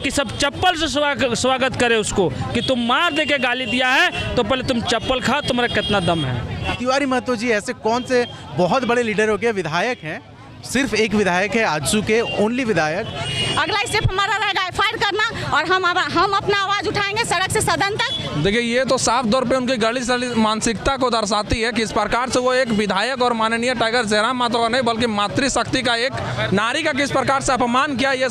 कि सब चप्पल से स्वागत करें उसको, कि तुम मार दे के गाली दिया है तो पहले तुम चप्पल खाओ, तुम्हारा कितना दम है। तिवारी महतो जी ऐसे कौन से बहुत बड़े लीडर हो गए, विधायक हैं, सिर्फ एक विधायक है आजसू के, ओनली विधायक। अगला स्टेप हमारा रहेगा एफआईआर करना और हम अपना आवाज उठाएंगे सड़क से सदन तक। देखिए ये तो साफ तौर पे उनकी गली सड़ी मानसिकता को दर्शाती है कि इस प्रकार से वो एक विधायक और माननीय टाइगर जयराम महतो का नहीं बल्कि मातृशक्ति का, एक नारी का किस प्रकार से अपमान किया, ये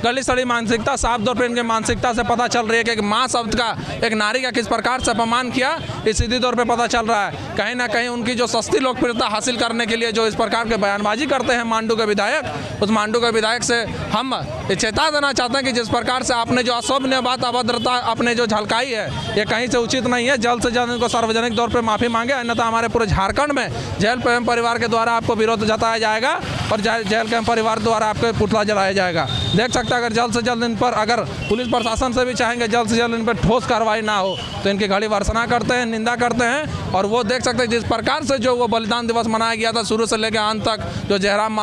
गली सड़ी मानसिकता साफ तौर पे इनकी मानसिकता से पता चल रही है कि एक माँ शब्द का, एक नारी का किस प्रकार से अपमान किया, ये सीधी तौर पर पता चल रहा है। कहीं ना कहीं उनकी जो सस्ती लोकप्रियता हासिल करने के लिए जो इस प्रकार के बयानबाजी करते हैं मांडू के विधायक, उस मांडू के विधायक से हम चेता देना चाहते हैं कि जिस प्रकार से आपने जो अशोभनीय बात, अभद्रता आपने जो झलकाई है, ये कहीं से उचित नहीं है। जल्द से जल्द इनको सार्वजनिक तौर पर माफ़ी मांगे, अन्यथा हमारे पूरे झारखंड में जेल प्रेम परिवार के द्वारा आपको विरोध जताया जाएगा और जेल के परिवार द्वारा आपको पुतला जलाया जाएगा। देख सकते हैं अगर जल्द से जल्द इन पर, अगर पुलिस प्रशासन से भी चाहेंगे जल्द से जल्द इन पर ठोस कार्रवाई ना हो तो इनकी घड़ी वर्षना करते हैं, निंदा करते हैं। और वो देख सकते हैं जिस प्रकार से जो वो बलिदान दिवस मनाया गया था शुरू से लेकर अंत तक, जो जयराम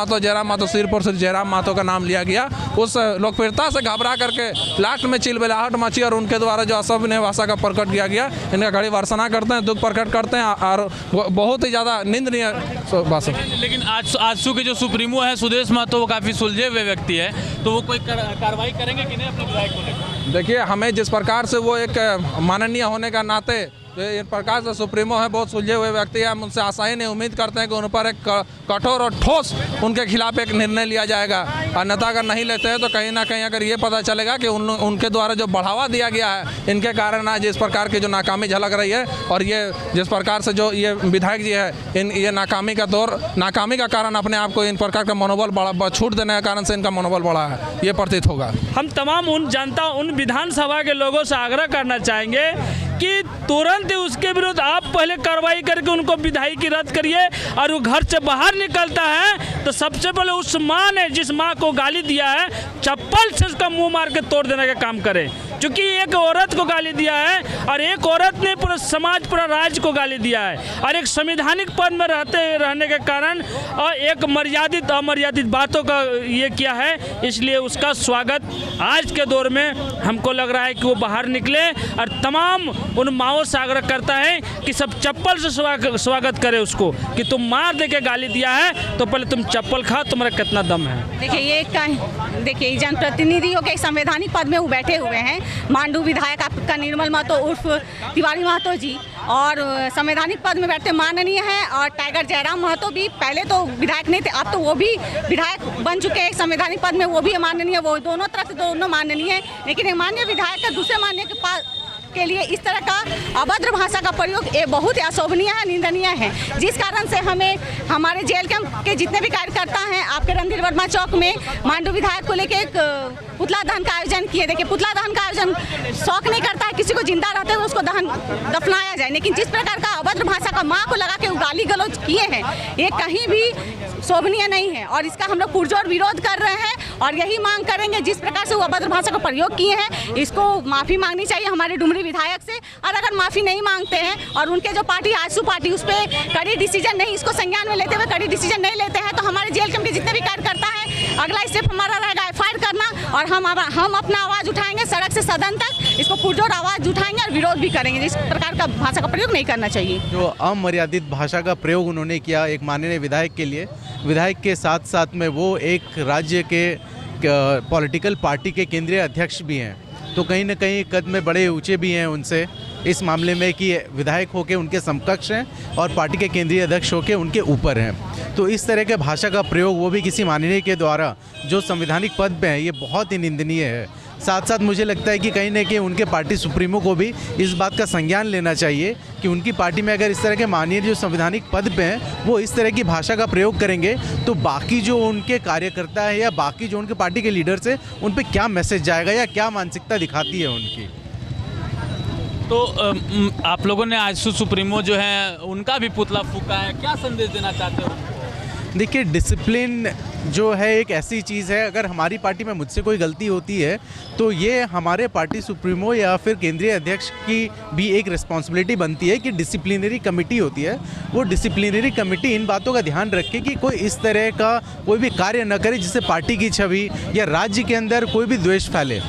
महतो सिरपुर से जयराम महतो का नाम लिया गया, उस लोकप्रियता से घबरा करके लास्ट में चिलबिलाहट मची और उनके द्वारा जो अशोभनीय भाषा का प्रकट किया गया, इनका घड़ी वर्षना करते हैं, दुख प्रकट करते हैं और बहुत ही ज़्यादा निंदनीय भाषा। लेकिन आजसू के जो सुप्रीमो है सुदेश महतो, वो काफ़ी सुलझे हुए व्यक्ति है, तो वो कोई कार्रवाई करेंगे कि नहीं अपने विधायक को लेकर? देखिए हमें जिस प्रकार से वो एक माननीय होने का नाते इन प्रकार से सुप्रीमो है, बहुत सुलझे हुए व्यक्ति है, हम उनसे आशा ही नहीं, उम्मीद करते हैं कि उन पर एक कठोर और ठोस उनके खिलाफ एक निर्णय लिया जाएगा। अन्यथा अगर नहीं लेते हैं तो कहीं ना कहीं अगर ये पता चलेगा कि उनके द्वारा जो बढ़ावा दिया गया है, इनके कारण आज इस प्रकार की जो नाकामी झलक रही है और ये जिस प्रकार से जो ये विधायक जी है, ये नाकामी का कारण अपने आप को इन प्रकार का मनोबल बढ़ा, छूट देने के कारण से इनका मनोबल बढ़ा है, ये प्रतीत होगा। हम तमाम उन जनता, उन विधानसभा के लोगों से आग्रह करना चाहेंगे कि तुरंत उसके विरुद्ध आप पहले कार्रवाई करके उनको विधायकी रद्द करिए, और वो घर से बाहर निकलता है तो सबसे पहले उस माँ ने, जिस माँ को गाली दिया है, चप्पल से उसका मुंह मार के तोड़ देने का काम करें। क्योंकि एक औरत को गाली दिया है और एक औरत ने पूरा समाज, पूरा राज्य को गाली दिया है, और एक संवैधानिक पद में रहने के कारण और एक मर्यादित अमर्यादित बातों का ये किया है, इसलिए उसका स्वागत आज के दौर में हमको लग रहा है कि वो बाहर निकले। और तमाम उन माओं से आग्रह करता है कि सब चप्पल से स्वागत करें उसको, कि तुम मार दे के गाली दिया है तो पहले तुम चप्पल खाओ, तुम्हारा कितना दम है। देखिए जनप्रतिनिधियों के संवैधानिक पद में वो बैठे हुए हैं, मांडू विधायक आपका निर्मल महतो उर्फ तिवारी महतो जी, और संवैधानिक पद में बैठते माननीय हैं, और टाइगर जयराम महतो भी पहले तो विधायक नहीं थे, अब तो वो भी विधायक बन चुके हैं संवैधानिक पद में, वो भी माननीय, वो दोनों तरफ से दोनों माननीय है। लेकिन एक माननीय विधायक का दूसरे माननीय के लिए इस तरह का अभद्र भाषा का प्रयोग ये बहुत ही अशोभनीय है, निंदनीय है, जिस कारण से हमें हमारे जेल कैंप के जितने भी कार्यकर्ता हैं आपके रणधीर वर्मा चौक में मांडू विधायक को लेकर एक पुतला दहन का आयोजन किए। देखिए पुतला दहन का आयोजन शौक नहीं करता है किसी को जिंदा रहते हुए उसको दफनाया जाए, लेकिन जिस प्रकार का अभद्र भाषा का माँ को लगा के गाली गलौज किए हैं, ये कहीं भी शोभनीय नहीं है और इसका हम लोग पुरजोर विरोध कर रहे हैं और यही मांग करेंगे। जिस प्रकार से वो अभद्र भाषा का प्रयोग किए हैं, इसको माफ़ी मांगनी चाहिए हमारे डुमरी विधायक से, और अगर माफ़ी नहीं मांगते हैं और उनके जो पार्टी आजसू पार्टी उस पर कड़ी डिसीजन नहीं, इसको संज्ञान में लेते हुए कड़ी डिसीजन नहीं लेते हैं, तो हमारे जेल कैंप के जितने भी कार्यकर्ता हैं, अगला स्टेप हमारा रहेगा एफआईआर करना और हम अपना आवाज़ उठाएंगे सड़क से सदन तक, इसको पुरजोर आवाज़ उठाएंगे और विरोध भी करेंगे। इस प्रकार का भाषा का प्रयोग नहीं करना चाहिए। जो अमर्यादित भाषा का प्रयोग उन्होंने किया एक माननीय विधायक के लिए, विधायक के साथ साथ में वो एक राज्य के पॉलिटिकल पार्टी के केंद्रीय अध्यक्ष भी हैं, तो कहीं ना कहीं कद में बड़े ऊंचे भी हैं उनसे इस मामले में कि विधायक होके उनके समकक्ष हैं और पार्टी के केंद्रीय अध्यक्ष होके उनके ऊपर हैं। तो इस तरह के भाषा का प्रयोग वो भी किसी माननीय के द्वारा जो संवैधानिक पद पे हैं, ये बहुत ही निंदनीय है। साथ साथ मुझे लगता है कि कहीं ना कहीं उनके पार्टी सुप्रीमो को भी इस बात का संज्ञान लेना चाहिए कि उनकी पार्टी में अगर इस तरह के माननीय जो संवैधानिक पद पे हैं वो इस तरह की भाषा का प्रयोग करेंगे तो बाकी जो उनके कार्यकर्ता हैं या बाकी जो उनके पार्टी के लीडर्स हैं उन पर क्या मैसेज जाएगा या क्या मानसिकता दिखाती है उनकी। तो आप लोगों ने आजसू सुप्रीमो जो है उनका भी पुतला फूका है, क्या संदेश देना चाहते हो? देखिए, डिसिप्लिन जो है एक ऐसी चीज़ है, अगर हमारी पार्टी में मुझसे कोई गलती होती है तो ये हमारे पार्टी सुप्रीमो या फिर केंद्रीय अध्यक्ष की भी एक रिस्पॉन्सिबिलिटी बनती है कि डिसिप्लिनरी कमेटी होती है, वो डिसिप्लिनरी कमेटी इन बातों का ध्यान रखे कि कोई इस तरह का कोई भी कार्य न करे जिससे पार्टी की छवि या राज्य के अंदर कोई भी द्वेष फैले।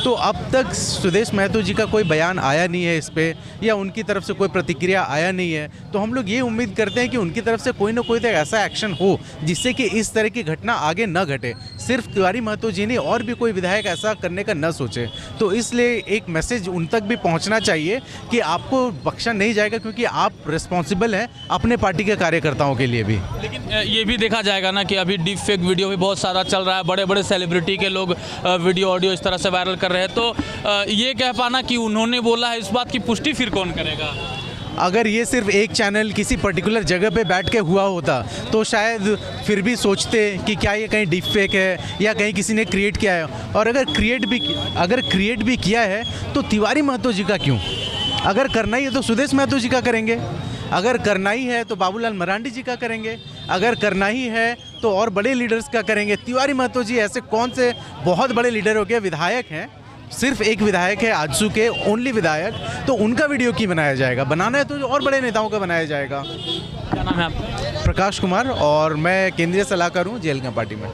तो अब तक सुदेश महतो जी का कोई बयान आया नहीं है इस पे, या उनकी तरफ से कोई प्रतिक्रिया आया नहीं है। तो हम लोग ये उम्मीद करते हैं कि उनकी तरफ से कोई ना कोई तो ऐसा एक्शन हो जिससे कि इस तरह की घटना आगे न घटे। सिर्फ तिवारी महतो जी नहीं, और भी कोई विधायक ऐसा करने का न सोचे। तो इसलिए एक मैसेज उन तक भी पहुंचना चाहिए कि आपको बख्शा नहीं जाएगा, क्योंकि आप रिस्पॉन्सिबल हैं अपने पार्टी के कार्यकर्ताओं के लिए भी। लेकिन ये भी देखा जाएगा ना कि अभी डीप फेक वीडियो भी बहुत सारा चल रहा है, बड़े बड़े सेलिब्रिटी के लोग वीडियो ऑडियो इस तरह से वायरल कर रहे हैं। तो ये कह पाना कि उन्होंने बोला है, इस बात की पुष्टि फिर कौन करेगा? अगर ये सिर्फ एक चैनल किसी पर्टिकुलर जगह पे बैठ के हुआ होता तो शायद फिर भी सोचते कि क्या ये कहीं डीप फेक है या कहीं किसी ने क्रिएट किया है। और अगर क्रिएट भी किया है तो तिवारी महतो जी का क्यों? अगर करना ही है तो सुदेश महतो जी का करेंगे, अगर करना ही है तो बाबूलाल मरांडी जी का करेंगे, अगर करना ही है तो और बड़े लीडर्स का करेंगे। तिवारी महतो जी ऐसे कौन से बहुत बड़े लीडर हो गए, विधायक हैं, सिर्फ एक विधायक है आजसू के ओनली विधायक, तो उनका वीडियो क्यों बनाया जाएगा? बनाना है तो और बड़े नेताओं का बनाया जाएगा। क्या नाम है आपका? प्रकाश कुमार, और मैं केंद्रीय सलाहकार हूँ जेएलके पार्टी में।